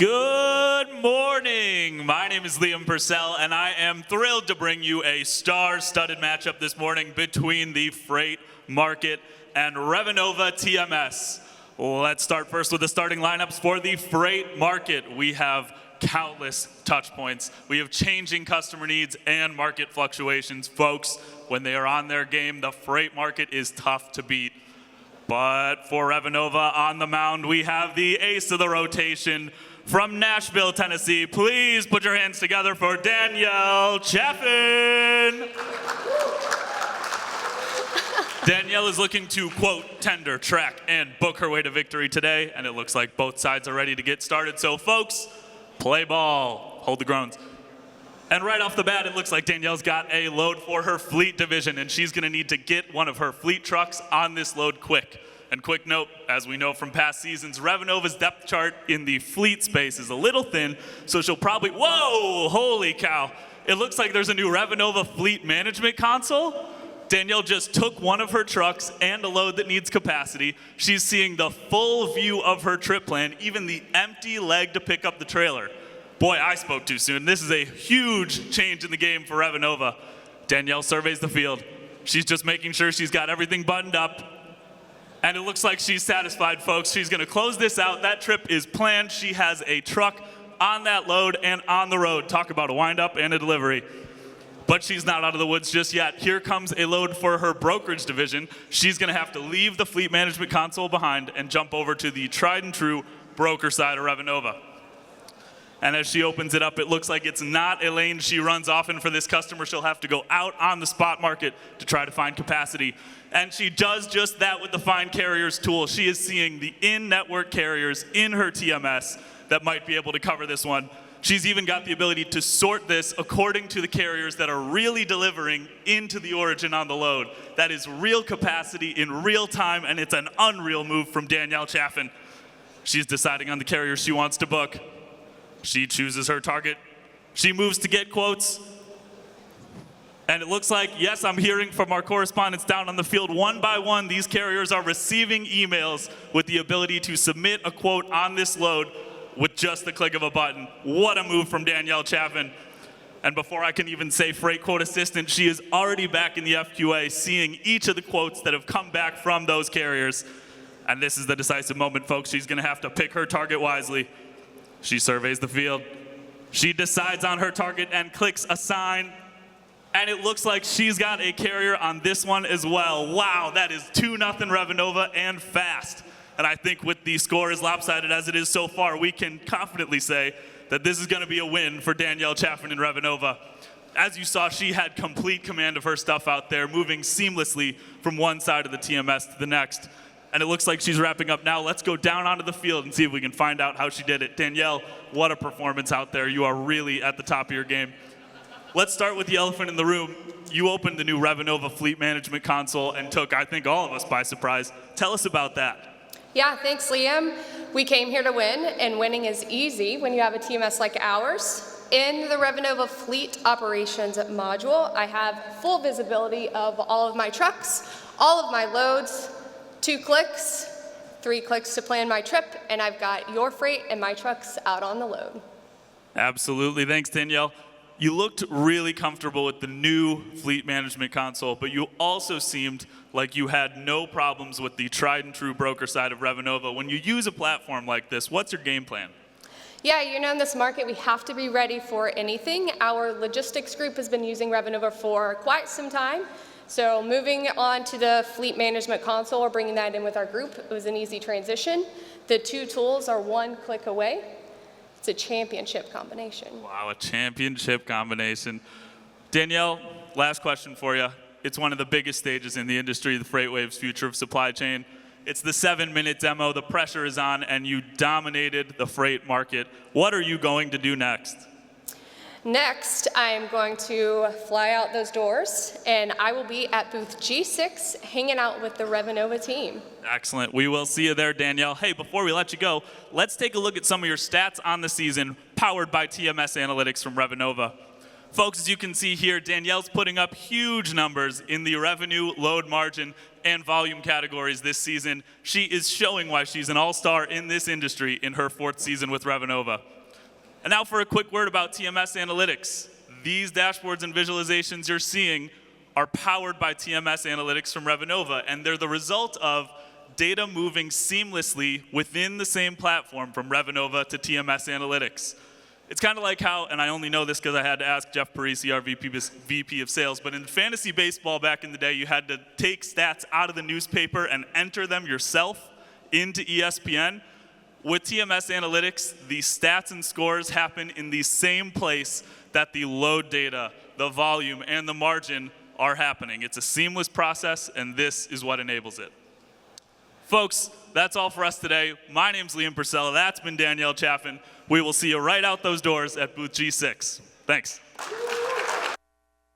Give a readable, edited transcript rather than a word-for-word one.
Good morning. My name is Liam Purcell, and I am thrilled to bring you a star-studded matchup this morning between the freight market and Revenova TMS. Let's start first with the starting lineups for the freight market. We have countless touch points. We have changing customer needs and market fluctuations. Folks, when they are on their game, the freight market is tough to beat. But for Revenova on the mound, we have the ace of the rotation from Nashville, Tennessee. Please put your hands together for Danielle Chaffin. Danielle is looking to, quote, tender, track, and book her way to victory today, and it looks like both sides are ready to get started. So, folks, play ball. Hold the groans. And right off the bat, it looks like Danielle's got a load for her fleet division, and she's going to need to get one of her fleet trucks on this load quick. And quick note, as we know from past seasons, Revenova's depth chart in the fleet space is a little thin, so she'll probably, whoa, holy cow. It looks like there's a new Revenova fleet management console. Danielle just took one of her trucks and a load that needs capacity. She's seeing the full view of her trip plan, even the empty leg to pick up the trailer. Boy, I spoke too soon. This is a huge change in the game for Revenova. Danielle surveys the field. She's just making sure she's got everything buttoned up. And it looks like she's satisfied, folks. She's going to close this out. That trip is planned. She has a truck on that load and on the road. Talk about a wind-up and a delivery. But she's not out of the woods just yet. Here comes a load for her brokerage division. She's going to have to leave the fleet management console behind and jump over to the tried and true broker side of Revenova. And as she opens it up, it looks like it's not a lane she runs often for this customer. She'll have to go out on the spot market to try to find capacity. And she does just that with the Find Carriers tool. She is seeing the in-network carriers in her TMS that might be able to cover this one. She's even got the ability to sort this according to the carriers that are really delivering into the origin on the load. That is real capacity in real time, and it's an unreal move from Danielle Chaffin. She's deciding on the carriers she wants to book. She chooses her target. She moves to get quotes. And it looks like, yes, I'm hearing from our correspondents down on the field, one by one, these carriers are receiving emails with the ability to submit a quote on this load with just the click of a button. What a move from Danielle Chaffin. And before I can even say freight quote assistant, she is already back in the FQA, seeing each of the quotes that have come back from those carriers. And this is the decisive moment, folks. She's going to have to pick her target wisely. She surveys the field. She decides on her target and clicks assign. And it looks like she's got a carrier on this one as well. Wow, that is 2-0 Revenova and fast. And I think with the score as lopsided as it is so far, we can confidently say that this is going to be a win for Danielle Chaffin and Revenova. As you saw, she had complete command of her stuff out there, moving seamlessly from one side of the TMS to the next. And it looks like she's wrapping up now. Let's go down onto the field and see if we can find out how she did it. Danielle, what a performance out there. You are really at the top of your game. Let's start with the elephant in the room. You opened the new Revenova Fleet Management Console and took, I think, all of us by surprise. Tell us about that. Yeah, thanks, Liam. We came here to win, and winning is easy when you have a TMS like ours. In the Revenova Fleet Operations module, I have full visibility of all of my trucks, all of my loads, 2 clicks, 3 clicks to plan my trip, and I've got your freight and my trucks out on the load. Absolutely. Thanks, Danielle. You looked really comfortable with the new fleet management console, but you also seemed like you had no problems with the tried and true broker side of Revenova. When you use a platform like this, what's your game plan? Yeah, you know, in this market, we have to be ready for anything. Our logistics group has been using Revenova for quite some time. So moving on to the fleet management console or bringing that in with our group, it was an easy transition. The 2 tools are 1 click away. It's a championship combination. Wow, a championship combination. Danielle, last question for you. It's one of the biggest stages in the industry, the FreightWaves Future of Supply Chain. It's the 7-minute demo. The pressure is on, and you dominated the freight market. What are you going to do next? Next, I am going to fly out those doors, and I will be at booth G6 hanging out with the Revenova team. Excellent. We will see you there, Danielle. Hey, before we let you go, let's take a look at some of your stats on the season powered by TMS Analytics from Revenova. Folks, as you can see here, Danielle's putting up huge numbers in the revenue, load margin, and volume categories this season. She is showing why she's an all-star in this industry in her 4th season with Revenova. And now for a quick word about TMS Analytics. These dashboards and visualizations you're seeing are powered by TMS Analytics from Revenova, and they're the result of data moving seamlessly within the same platform from Revenova to TMS Analytics. It's kind of like how, and I only know this because I had to ask Jeff Parisi, our VP of Sales, but in fantasy baseball back in the day, you had to take stats out of the newspaper and enter them yourself into ESPN. With TMS Analytics, the stats and scores happen in the same place that the load data, the volume, and the margin are happening. It's a seamless process, and this is what enables it. Folks, that's all for us today. My name's Liam Purcell. That's been Danielle Chaffin. We will see you right out those doors at booth G6. Thanks.